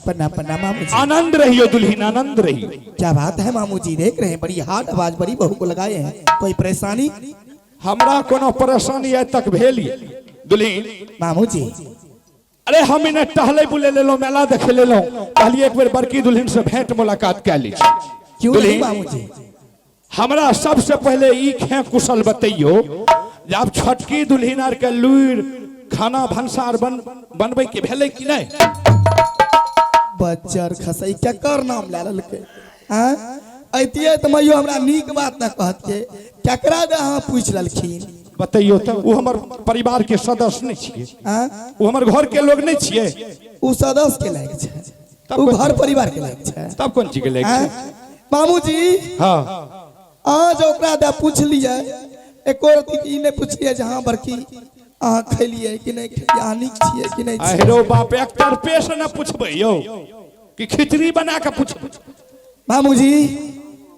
प्रणाम प्रणाम मामू जी। आनंद रहियो दुल्हीन, आनंद रहियो। क्या बात है मामू जी, देख रहे हैं बड़ी हार्ड आवाज बड़ी बहू को लगाए हैं, कोई परेशानी? हमरा कोनो परेशानी आय तक भेली दुल्हीन मामू जी। अरे हम इन्हें टहले बुले ले लो, मेला देखे ले लो, कहलिए एक बेर बड़की दुल्हीन से भेंट मुलाकात कर ली। क्यों नहीं मामू जी? हमरा सबसे पहले ई खे कुशल बतैयो, जब छोटकी दुल्हीन आर के लुइर खाना भंसार बनबे के भेले कि नहीं? बच्चर खसई क्या कर नाम ले ललके हां ऐतिए त मइयो हमरा नीक बात न कहत के केकरा दे हां पूछ ललखिन? बतैयो तो वो हमर परिवार के सदस्य नहीं छिए, हां वो हमर घर के लोग नहीं छिए। उ सदस्य के लायक छै, उ घर परिवार के लायक छै, तब कौन चीज के लायक छै? मामू जी हां आज ओकरा दे पूछ लिया, एको रति ई नहीं पूछिए जहां बड़की अहाँ खैलिए कि नहीं खैलिए, अहाँ नीक छिए कि नहीं छिए। अहरो बाप एक तरफे से न पूछबे यो कि खिचड़ी बना के पूछबे। मामू जी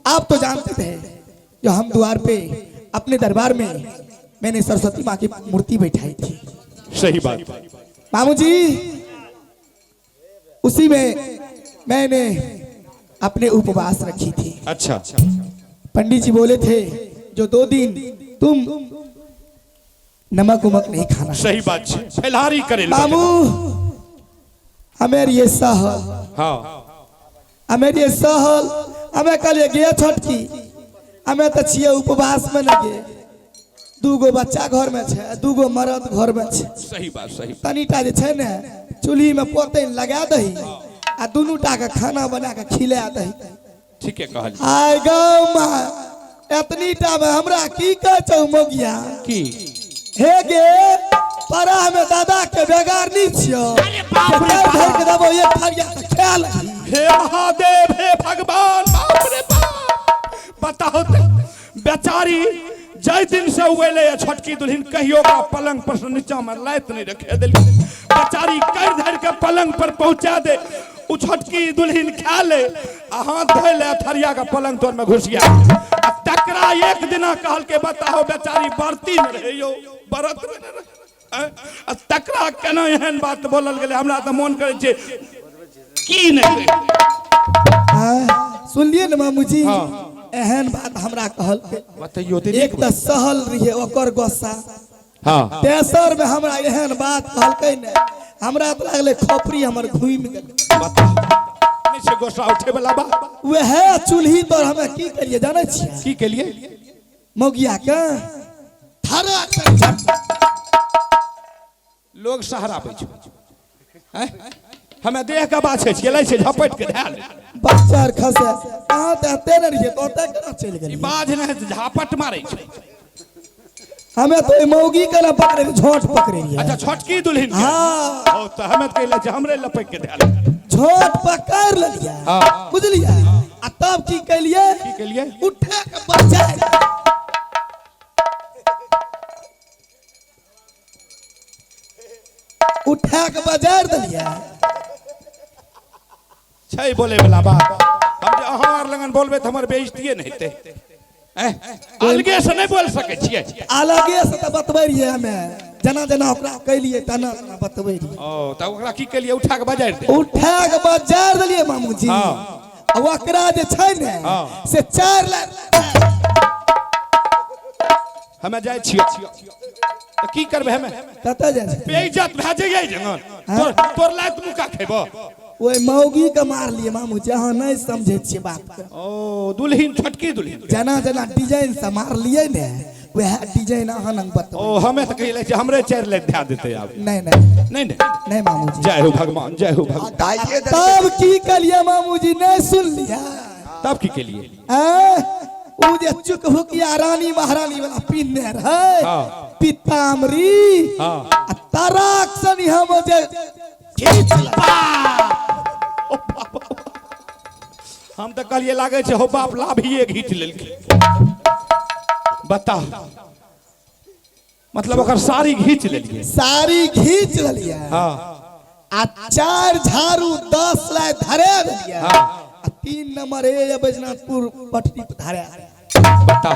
आप तो जानते थे जो हम द्वार पे अपने दरबार में मैंने सरस्वती माँ की मूर्ति बैठाई थी। सही बात मामू जी उसी में मैंने अपने उपवास रखी थी। अच्छा पंडित जी बोले थे जो 2 दिन तुम नमक उमक नहीं खाना। सही बात है, फैलारी करे मामू हमें ये सहल, हाँ हमें ये सहल, हमें कल गया छटकी, हमें तो छिए उपवास में न गे, 2 गो बच्चा घर में छे, 2 गो मर्द घर में छे। सही बात सही। तनीटा जे छे ने चूल्ही में पोते लगा दही आ दुनूटा के खाना बना के खिला दही। ठीक है कहल। आय गौ मां एतनीटा में हमरा की कह छौ मोगिया की हे गे परा में दादा के बेगार नहीं छियो। अरे बाप रे धर के देबो ये फरिया ख्याल। हे महादेव, हे भगवान, बाप रे बाप। बताओ तो बेचारी जय दिन से उगले छोटकी दुल्हीन कहियो का पलंग पर से नीचा में लात नहीं रखे दिल, बेचारी कर धर के पलंग पर पहुंचा दे, उ छोटकी दुल्हीन खा ले, हाथ धो ले थरिया का पलंग तोर में घुस गया। तकरा एक दिना कहल के बताओ बेचारी बरती में रहे यो, बरत में रहे। तकरा केना एहन बात बोलल गेले, हमरा त मन करे छे की नहीं। सुनलिए न मामू जी, हाँ। एहन बात हमरा कहल के बताइयो ते एक त सहल रहिए ओकर गोसा, हाँ तेसर में हमरा एहन बात कहल के ने हमरा त लागले खोपड़ी हमर घुम गेल। नहीं से गोसा उठे वाला बा। वह चूल्ही पर हमें की करिए जाने छिए? की के लिए? मोगिया के थारा लोग सहारा पे छ हैं, हमें देह का बात छै, गेलै से झपट के धाल बच्चा खसे कहां ते न रहिए तो ते केना चल गेल? ई बाज ने झापट मारे छै। हमें तो मौगी के ना पकड़े झोट पकड़े लिए। अच्छा छोटकी दुल्हन के? हां ओ त हमें कहले जे हमरे लपक के धाल झोट पकड़ लिया। हां बुझलिए? आ तब की कलिए? की के लिए? उठा के बच्चा उठा के बाजार दलिया। छै बोले वाला बात। हम जे अहां लगन बोलबे त हमर बेइज्जती नहीं हेते। अलगे से नहीं बोल सके छिए। अलगे से त बतबै रहिए हमें, जना जना ओकरा कहलिए तना तना बतबै रहिए। ओ त ओकरा की के लिए उठा के बाजार दे? उठा के बाजार दलिए मामू जी। हां ओकरा जे छै ने से 4 लाख हमें जाय छिए त की करबे? हमें कतऽ जाइ छै? बेइज्जत भए जाइए जंगन तोर लात मुका खेबो। ओए मौगी के मार लिए मामू जी, अहाँ नहीं समझे छिए बात के। ओ दुल्हीन छोटकी दुल्हीन जना जना डिजाइन से मार लिए ने वह डिजाइन अहाँ नंग बतबै। ओ हमें तो कहले जे हमरे 4 लाख ध्या देते अब। नहीं नहीं नहीं नहीं नहीं मामू जी। जय हो भगवान, जय हो भगवान। तब की कलिए मामू जी, नहीं सुन लिया? तब की के लिए? उ जे चुक हुकिया रानी महारानी वाला पिन्ने रहे हां पीताम्बरी, हां तराक सनी हम जे खींच हम तो कहलिए लागे छे हो बाप लाभिए घीच लेलके। बता मतलब ओकर साड़ी घीच लेलिए? साड़ी घींच लिया। हां आ 4 झाड़ू 10 लाख धरे दिया। हां 3 नंबर ए बैजनाथपुर पटरी पे धरे। बता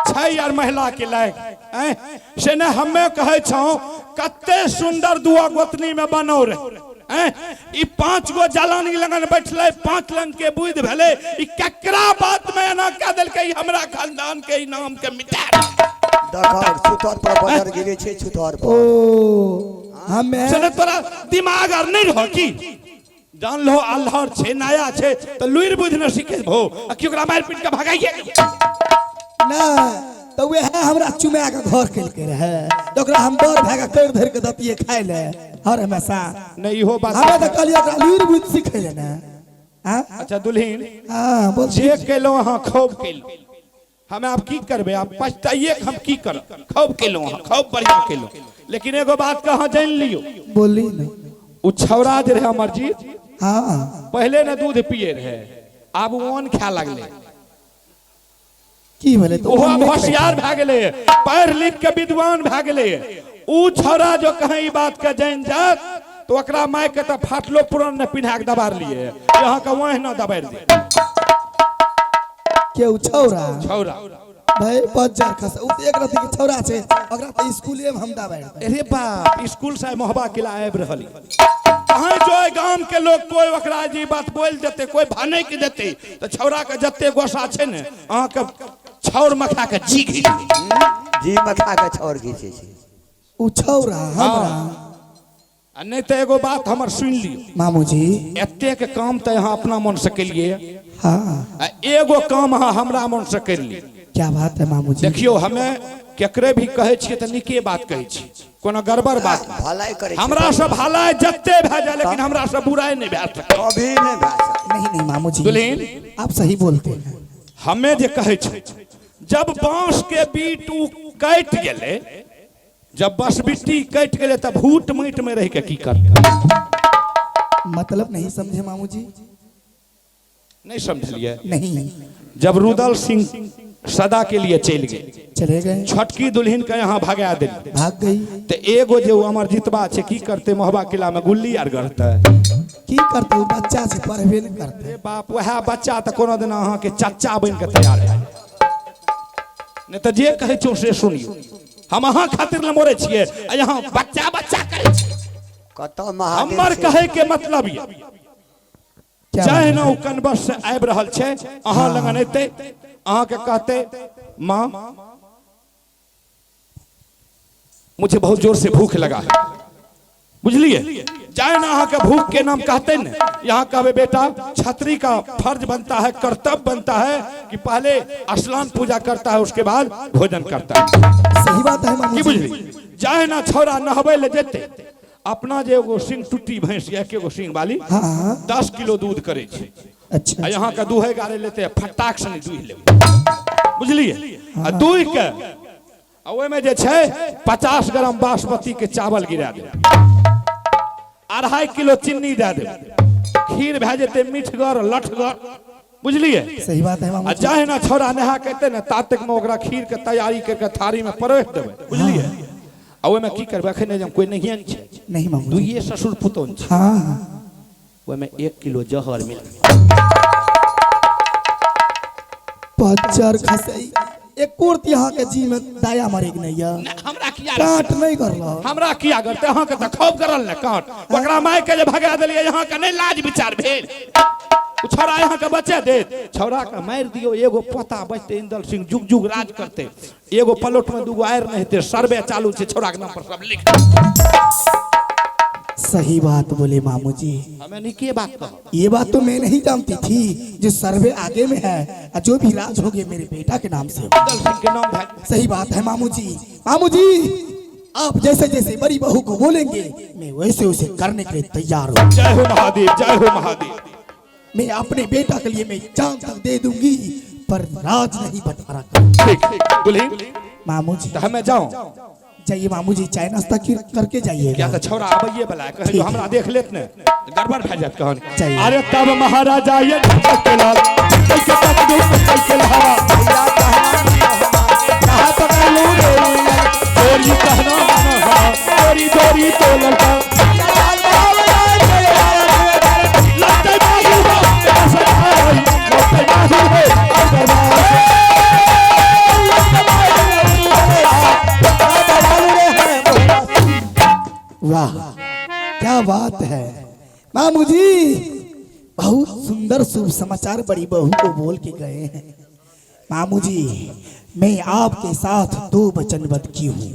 छै यार महिला के लायक हैं से ने हमें कहे छौ कते सुंदर दुआ गोतनी में बनो रे ई 5 गो जलानी लगन बैठले 5 रंग के बुध भेले ई केकरा बात में ना कह देल के हमरा खानदान के ई नाम के मिटा दखर छुतर पर बदर गिरे छे छुतर ओ पर हमें चले तोरा दिमाग आर नहीं रहो की जान लो अल्लाह छे नया छे तो लुइर बुध न सीखे भो आ कि ओकरा मार पीट के भगाइए ना तो वे है हमरा चुमा के घर केल के रहे तो ओकरा हम बर भागा कर धर के दतिए खाए ले हर हमेशा नहीं हो बात हमें तो कहलिए ओकरा लूर बुद्ध सिखैले ना हां अच्छा दुल्हीन हां बोल जे केलो हां खूब केलो हमें आप की करबे आप पछताइए हम की कर खूब केलो हां खूब बढ़िया केलो लेकिन एगो बात कहां जान लियो बोली ना उ छौरा जे रहे अमरजीत हां पहले न दूध पिए रहे अब ओन खा लगले की भले तो ओहो होशियार भ गेले पढ़ लिख के विद्वान भ गेले उ छौरा जो कहे ई बात के जान जात तो ओकरा माय के त फाटलो पुरान ने पिन्हा के दबार लिए यहां का वह न दबार दे के उ छौरा छौरा भाई 5000 खस उ तो एक रति के छौरा छे ओकरा तो स्कूले में हम दबाड़ अरे बाप स्कूल से मोहबा किला आब रहली कहां जो गांव के लोग कोई ओकरा जी बात बोल देते कोई भने के देते तो छौरा के जत्ते गोसा छे ने अहां के छौर मखा के जी घी जी मखा के छौर घीचे छे उ छौरा हमरा आ नहीं तो एगो बात हमर सुन लियो मामूजी एते के काम त यहां अपना मन से केलिए हां आ एगो काम अहां हमरा मन से कर ली क्या बात है मामूजी देखियो हमें केकरे भी कहे छिए त निके बात कहे छी कोनो गड़बड़ बात भलाई करे हमरा से भलाई जत्ते भ जाए लेकिन हमरा से बुराई नहीं भए सके कभी नहीं भाषा नहीं नहीं मामूजी दुल्हीन आप सही बोलते हैं हमें जे कहे छी जब बांस के बीट उ काट गेले जब बस बिट्टी कट गेले तब भूट माट में रह के की कर मतलब नहीं समझे मामूजी नहीं समझलिए नहीं जब रुदल सिंह सदा के लिए चल गए चले गए छटकी दुल्हन के यहाँ भगा दे भाग गई तो एगो जो अमरजीतबा छे की करते मोहबा किला में गुल्ली आर गढ़ते की करते हो बच्चा से पढ़बे नहीं करते अरे बाप वह बच्चा तो कोनो दिन अहाँ के चाचा बन के तैयार है नहीं तो जे कहे छो से सुनियो हम अहाँ खातिर न मोरे छिए आ यहाँ बच्चा बच्चा करे छी कतो हमर महादेव कहे के मतलब ये क्या चाहे बात ना उ कनबस से आबि रहल छे अहाँ लगन एते अहाँ के कहते माँ मुझे बहुत जोर से भूख लगा है बुझलिए चाहे ना अहाँ के भूख के नाम कहते न यहाँ कहबे बेटा छतरी का फर्ज बनता है कर्तव्य बनता है कि पहले स्नान पूजा करता है उसके बाद भोजन करता है सही बात है की मामूजी बुझली चाहे ना छोरा नहबे ले जेते अपना जे एगो सिंह टूटी भैंस या एगो सिंह वाली हाँ 10 किलो दूध करे छे अच्छा आ यहाँ का दूहे गारे लेते फटाक से दूह ले बुझलिए आ दूह के आ ओय में जे छे 50 ग्राम बासमती के चावल गिरा दे 2.5 किलो चीनी दे दे खीर भे जेते मीठगर लठगर बुझलिए सही बात है आ मामूजी चाहे ना छोरा नहा कहते ना तातक में ओकरा खीर के तैयारी करके थारी में परोस देबे बुझलिए आ ओय में की करबे अखन जब कोई नहीं छै नहीं मामूजी दुइये ससुर पुतौन छै हाँ ओय में 1 किलो जहर मिला 5000 खसई एक कोर्त यहाँ के जी में दाया मारे के नहीं है हमरा किया काट नहीं करलो हमरा किया करते अहाँ के त खूब करल ने काट ओकरा माय के जे भगा देलिए यहाँ के नहीं लाज विचार भेल उ छोरा यहाँ के बच्चे दे छोरा के मार दियो एगो पोता बचते इंदल सिंह जुग जुग राज करते एगो पलोट में दूगो आयर नहीं थे सर्वे चालू छे छोरा के नाम पर सब लिख सही बात बोले मामूजी हमें नहीं के बात कहो ये बात तो मैं नहीं जानती थी जो सर्वे आगे में है और जो भी राज होगे मेरे बेटा के नाम से होगा। इंदल सिंह के नाम है सही बात है मामूजी मामूजी आप जैसे जैसे बड़ी बहू को बोलेंगे मैं वैसे वैसे करने के लिए तैयार हूँ जय हो महादेव जय हो महादेव मैं अपने बेटा के लिए मैं जान तक दे दूंगी पर राज नहीं बता रहा ठीक दुल्हन मामूजी तो हमें जाऊं जाइए मामूजी चाय नाश्ता करके जाइए क्या तो छोरा आबैये बला कहे जो हमरा देख लेत ने गड़बड़ भे जात कहन चाहिए। अरे तब महाराजा ये के लाल कैसे तक दुख कैसे हवा कहा पकड़ लो चोरी कहना चोरी चोरी तो लड़का लगते बाजू लगते बाजू वाह क्या बात है मामू जी बहुत सुंदर शुभ समाचार बड़ी बहू को बोल के गए हैं। मामू जी मैं आपके साथ 2 वचनबद्ध की हूँ।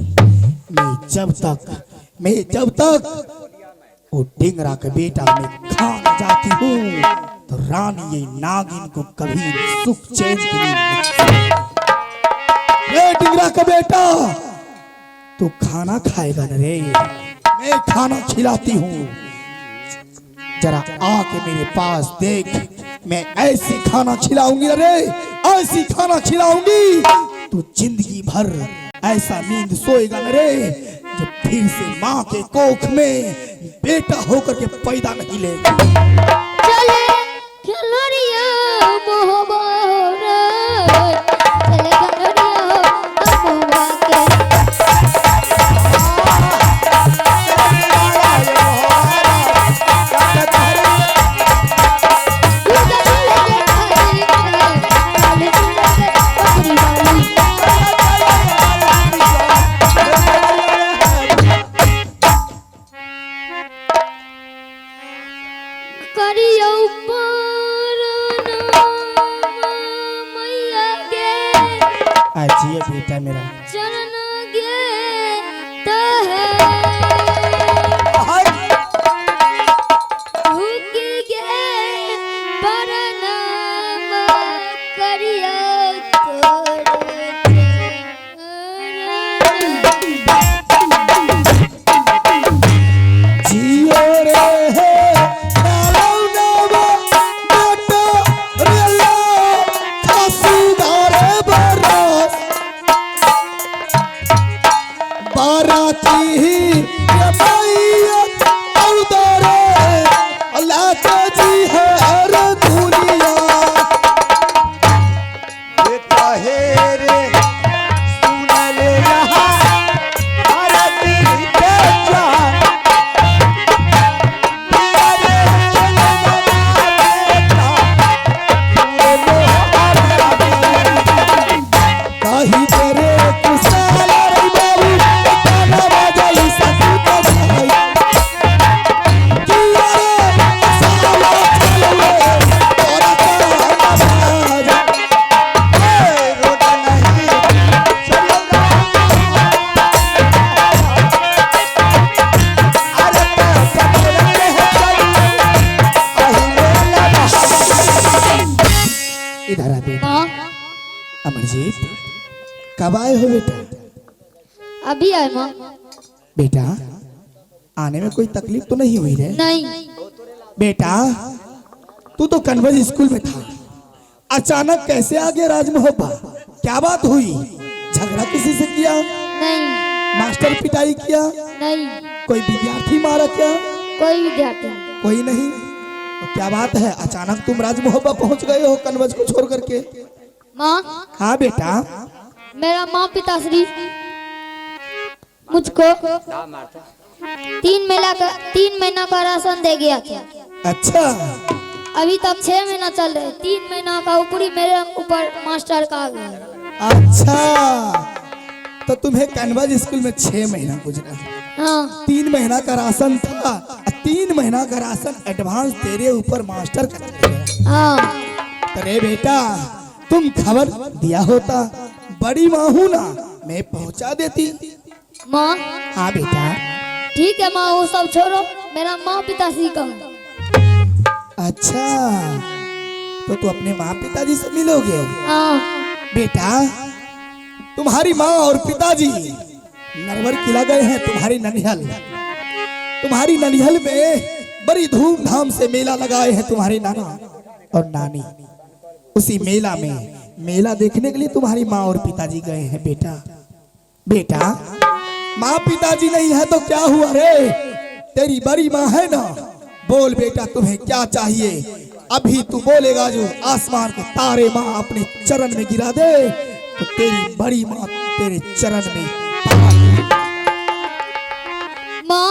मैं जब तक वो डिंगरा का बेटा मैं खा न जाती हूँ तो रानी ये नागिन को कभी सुख चैन की नींद नहीं। डिंगरा का बेटा तू खाना खाएगा न रे, मैं खाना खिलाती हूँ। जरा आके मेरे पास देख, मैं ऐसी खाना खिलाऊंगी न रे, ऐसी खाना खिलाऊंगी तू जिंदगी भर ऐसा नींद सोएगा न रे जो फिर से माँ के कोख में बेटा होकर के पैदा नहीं लेगा। चले खिलरिया मोहब्बत, चले खिलरिया मोहब्बत आजिए बेटा मेरा चरण गे तहे भूखी गे परनाम करिया जियो रे नालो नवा बेटा रेला खसुदारे बरस बाराती ये मैया औदारे अल्लाह का जी है हर दुनिया। बेटा हे रे सुन ले रहा अरे दिल के जान तेरे चले बेटा पूरे मोहब्बत काही तेरे कुसाल रे बाबू गाना बजाई सकुत भाई किया रे साला चले तोरा का आवाज रोड नहीं चलेगा अरे सपने हैं इधर आ बेटा। माँ अमरजीत कब आए हो बेटा? अभी आए माँ। बेटा आने में कोई तकलीफ तो नहीं हुई रे? नहीं बेटा तू तो कन्वर्ज स्कूल में था, अचानक कैसे आ गया राजमोहब्बा? क्या बात हुई? झगड़ा किसी से किया? नहीं मास्टर पिटाई किया? नहीं कोई विद्यार्थी मारा क्या? कोई विद्यार्थी नहीं। कोई नहीं। तो क्या बात है अचानक तुम राजमोहब्बा पहुंच गए हो कन्वर्ज को छोड़ करके? माँ हाँ बेटा। मेरा माँ पिताश्री मुझको 3 महीना का राशन दे गया था। अच्छा अभी तक 6 महीना चल रहे, 3 महीना का ऊपरी मेरे ऊपर मास्टर का आ गया। अच्छा तो तुम्हें कन्वर्ज स्कूल में 6 महीना गुजरा, हाँ 3 महीना का राशन था, 3 महीना का राशन एडवांस तेरे ऊपर मास्टर का दिया। हाँ अरे बेटा तुम खबर दिया होता, बड़ी माँ हूं ना, मैं पहुंचा देती। माँ हाँ बेटा। ठीक है माँ, वो सब छोड़ो, मेरा माँ पिताश्री का। अच्छा तो तू अपने माँ पिताजी से मिलोगे? हाँ बेटा तुम्हारी माँ और पिताजी नरवर किला गए हैं तुम्हारी ननिहल। तुम्हारी ननिहल में बड़ी धूमधाम से मेला लगाए हैं तुम्हारे नाना और नानी। उसी मेला में मेला देखने के लिए तुम्हारी माँ और पिताजी गए हैं बेटा। बेटा माँ पिताजी नहीं है तो क्या हुआ रे, तेरी बड़ी माँ है ना। बोल बेटा तुम्हें क्या चाहिए? अभी तू बोलेगा जो आसमान के तारे माँ अपने चरण में गिरा दे तो तेरी बड़ी माँ तेरे चरण में माँ।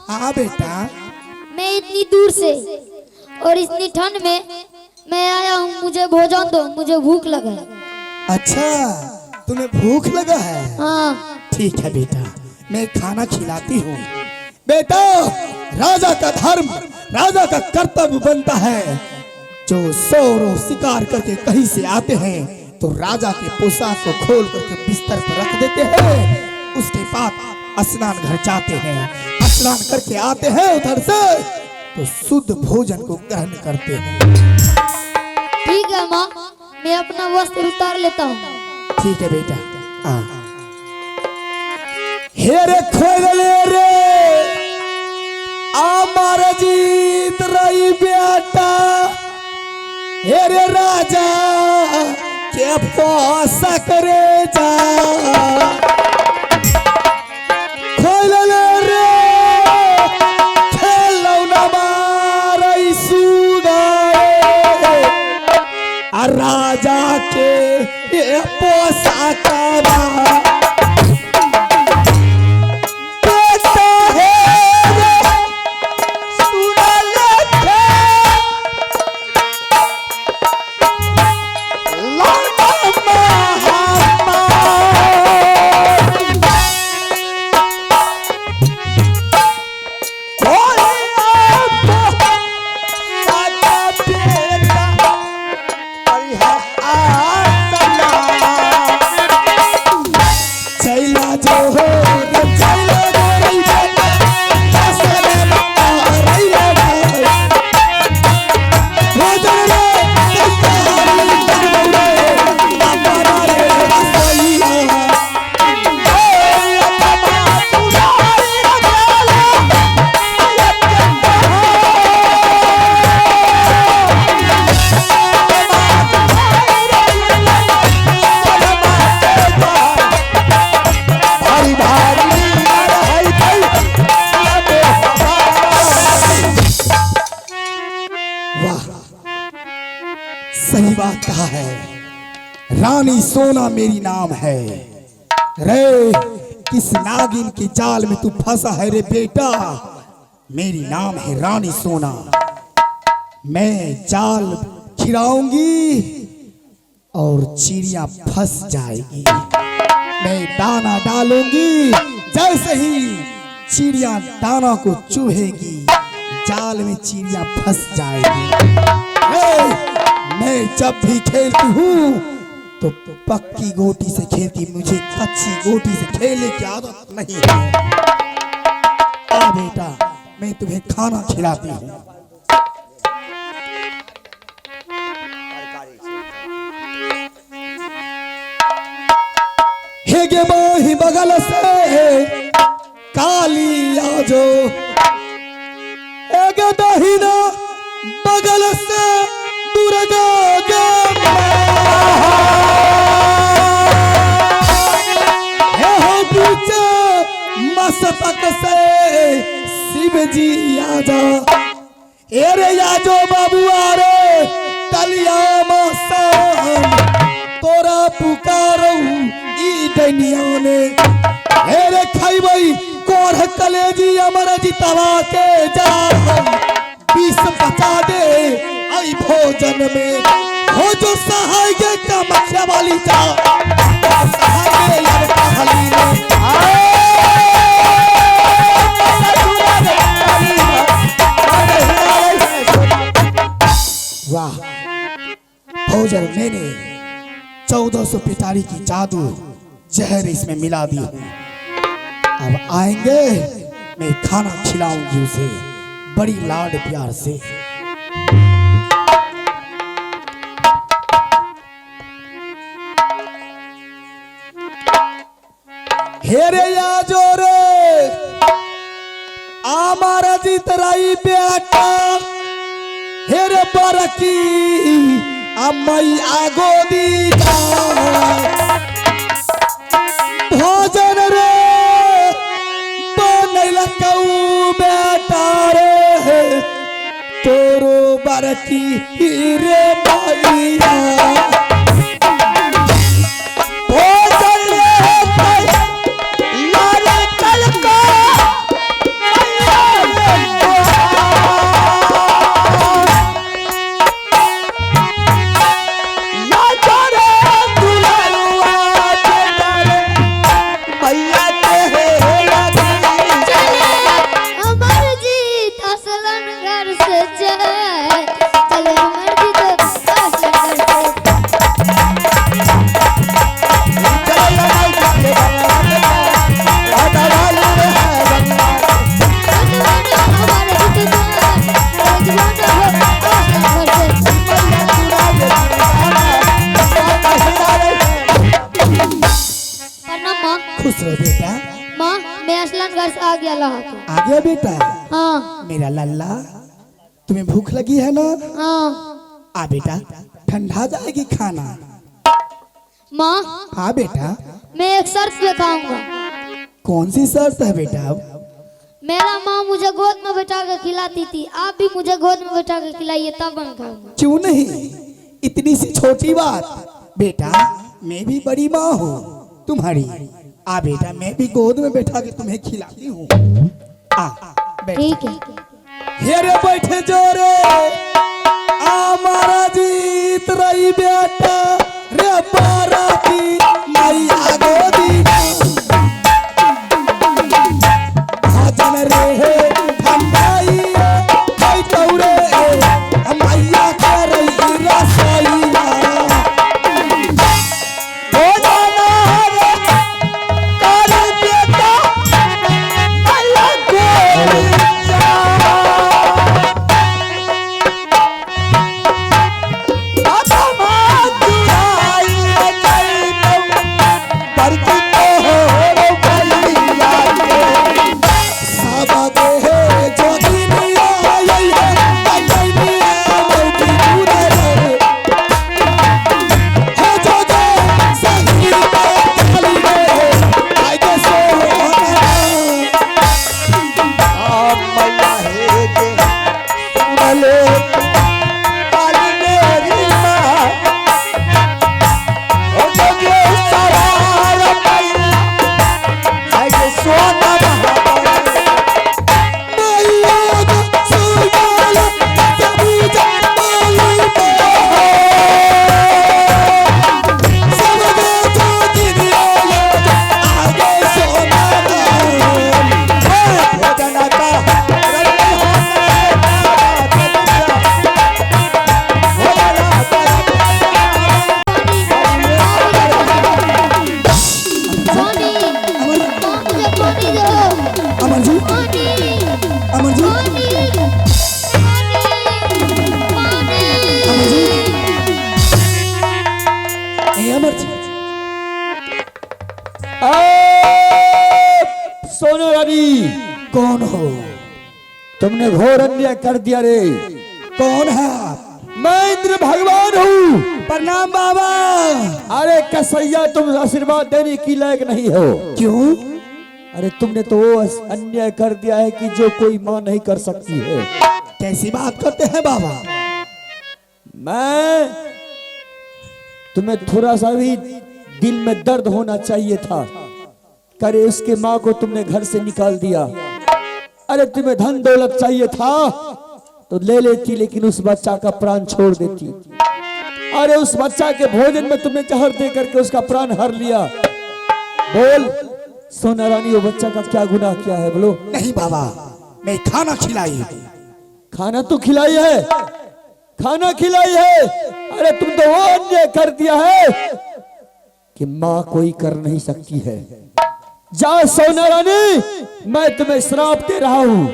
हाँ बेटा। मैं इतनी दूर से और इतनी ठंड में मैं आया हूँ, मुझे भोजन दो, मुझे भूख लगा है। अच्छा तुम्हें भूख लगा है? हाँ ठीक है बेटा मैं खाना खिलाती हूँ। बेटा राजा का धर्म, राजा का कर्तव्य बनता है। जो सोरो शिकार करके कहीं से आते हैं तो राजा के पोशाक को खोल करके बिस्तर पर रख देते हैं। उसके बाद स्नान घर जाते हैं, स्नान करके आते हैं उधर से तो शुद्ध भोजन को ग्रहण करते हैं। ठीक है माँ, मैं अपना वस्त्र उतार लेता हूँ। ठीक है बेटा। हे रे खोले रे आमार जीत रही बेटा, हे रे राजा के पोसा करे जा। खोले रे खेलो न मारई सुगारे, आ राजा के ये पोसा करा। सही बात कहा है, रानी सोना मेरी नाम है। रे किस नागिन की जाल में तू फंसा है रे बेटा, मेरी नाम है रानी सोना। मैं जाल खिलाऊंगी और चिड़िया फंस जाएगी। मैं दाना डालूंगी, जैसे ही चिड़िया दाना को चूहेगी जाल में चिड़िया फंस जाएगी। मैं जब भी खेलती हूँ तो पक्की गोटी से खेलती, मुझे कच्ची गोटी से खेलने की आदत नहीं है। आ बेटा, मैं तुम्हें खाना खिलाती हूँ। हेगे बाही बगल से काली आजो, हेगे दहिना बगल से दुर्गा मस्तक से शिव जी आजा। एरे आजो बाबू आरे तलिया मसान, तोरा पुकारो ई दुनिया में। एरे खैबई कोढ़ कलेजी अमर जितवा के जा, विष बचा दे आई भोजन में। हो जो सहाय के कामाख्या वाली जा, सहाय लड़का हली में। वाह, भोजन मैंने 1400 पिटारी की जादू जहर इसमें मिला दी है। अब आएंगे, मैं खाना खिलाऊंगी उसे बड़ी लाड प्यार से। हेरे या जोरे आमारा जितराई बेटा, हेरे बरकी अम्मई आगो दीदा। भोजन रे बनैला कऊ बेटा रे, तोरो बरकी रे मैया। गया लहा के। आ गया बेटा? हाँ मेरा लल्ला, तुम्हें भूख लगी है ना? हाँ। आ बेटा, ठंडा जाएगी खाना। माँ हाँ बेटा। मैं एक शर्त पे खाऊंगा। कौन सी शर्त है बेटा? मेरा माँ मुझे गोद में बैठा के खिलाती थी, आप भी मुझे गोद में बैठा के खिलाइए तब मैं खाऊंगा। क्यों नहीं, इतनी सी छोटी बात। बेटा मैं भी बड़ी माँ हूँ तुम्हारी। आ बेटा, मैं भी गोद में बैठा के तुम्हें खिलाती हूँ। आ बैठ। ठीक है। हेरे बैठे जोरे, हमारा जीत रही बेटा रे पारा की मैया गोदी भजन रे ठंडाई बैठौरे मैया के रही रसोईया भोजन रे कर बेटा मैया गोदी सोनू रानी, कौन हो? तुमने घोर अन्याय कर दिया रे। कौन है? मैं इंद्र भगवान हूँ। प्रणाम बाबा। अरे कसैया, तुम आशीर्वाद देने की लायक नहीं हो। क्यों? अरे तुमने तो वो अन्याय कर दिया है कि जो कोई माँ नहीं कर सकती है। कैसी बात करते हैं बाबा? मैं तुम्हें थोड़ा सा भी दिल में दर्द होना चाहिए था। करे उसके माँ को तुमने घर से निकाल दिया। अरे तुम्हें धन दौलत चाहिए था तो ले लेती, लेकिन उस बच्चा का प्राण छोड़ देती। अरे उस बच्चा के भोजन में तुमने जहर दे करके उसका प्राण हर लिया। बोल सोना रानी, वो बच्चा का क्या गुनाह किया है? बोलो। नहीं बाबा, मैं खाना खिलाई। खाना तो खिलाई है, खाना खिलाई है। अरे तुम तो वो अन्याय कर दिया है कि माँ कोई कर नहीं सकती है। जा सोना रानी, मैं तुम्हें श्राप दे रहा हूं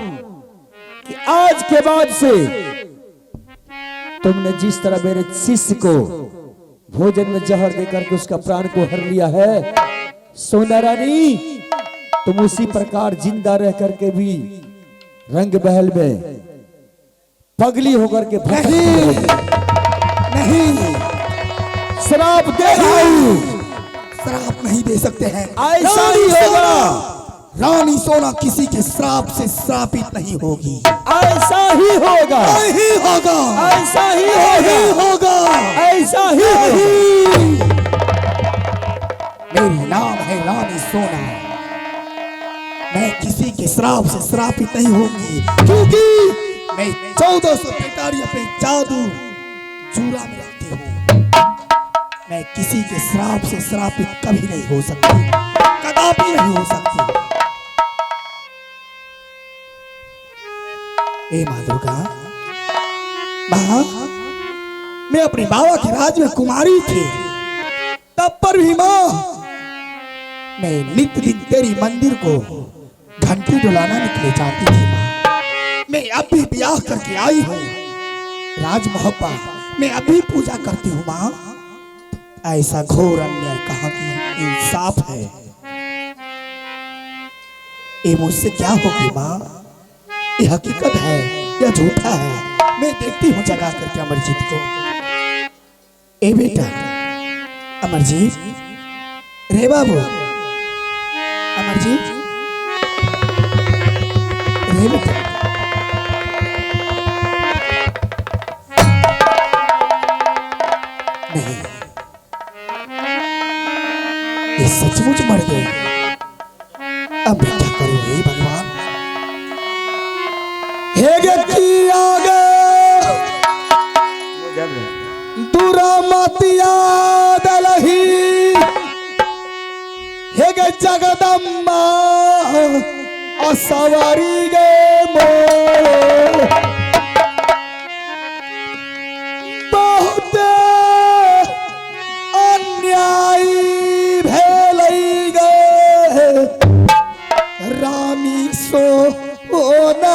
कि आज के बाद से तुमने जिस तरह मेरे शिष्य को भोजन में जहर देकर के उसका प्राण को हर लिया है, सोना रानी तुम उसी प्रकार जिंदा रह करके भी रंग महल में पगली होकर के नहीं, श्राप दे रहा हूं। श्राप नहीं दे सकते हैं। ऐसा ही होगा। रानी सोना किसी के श्राप से श्रापित नहीं होगी। ऐसा ही होगा, नहीं होगा, ऐसा ही होगा, ऐसा ही होगा। मेरी नाम है रानी सोना। मैं किसी के श्राप से श्रापित नहीं होगी, क्योंकि मैं 1400 पेटारी अपने जादू चूरा में रखती हूँ। मैं किसी के श्राप से श्रापित कभी नहीं हो सकती, कदापि नहीं हो सकती। ए माँ दुर्गा, माँ, मैं अपने बाबा के राज में कुमारी थी, तब पर भी माँ मैं नित्य दिन तेरी मंदिर को घंटी डुलाना निकले जाती थी। माँ, मैं अभी ब्याह करके आई हूँ राजमहल, मैं अभी पूजा करती हूँ। माँ, ऐसा घोर अन्याय कहाँ की इंसाफ है? ये मुझसे क्या होगी माँ? ये हकीकत है या झूठा है? मैं देखती हूँ जगा करके अमरजीत को। ए बेटा अमरजीत, रे बाबू अमरजीत, रे बेटा। नहीं, ये सचमुच मर गई। अब मैं क्या करूं हे भगवान? हे गति आगे दूरा मतिया दलही, हे गे जगदम्बा असवारी गे मो। बहुत अन्यायी भेलई गे रानी सो ना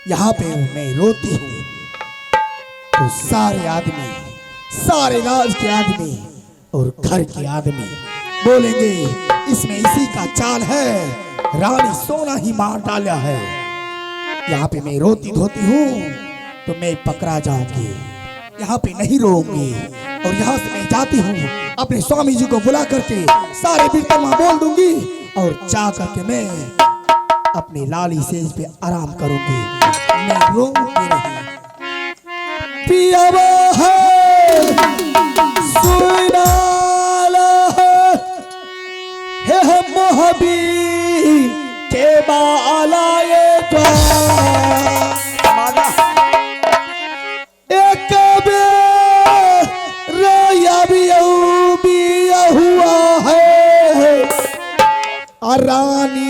यहाँ पे मैं रोती हूँ तो सारे आदमी, सारे राज के आदमी और घर के आदमी बोलेंगे इसमें इसी का चाल है, रानी सोना ही मार डाला है। यहाँ पे मैं रोती धोती हूँ तो मैं पकड़ा जाऊंगी, यहाँ पे नहीं रोऊंगी। और यहाँ से मैं जाती हूँ अपने स्वामी जी को बुला करके सारे बिरतमा बोल दूंगी और जा करके मैं अपनी लाली सेज पे आराम करूंगी, मैं रोऊंगी नहीं। पियावा है सुनाला है मोहबी के बाला ये एक बे रोया भी हुआ है रानी।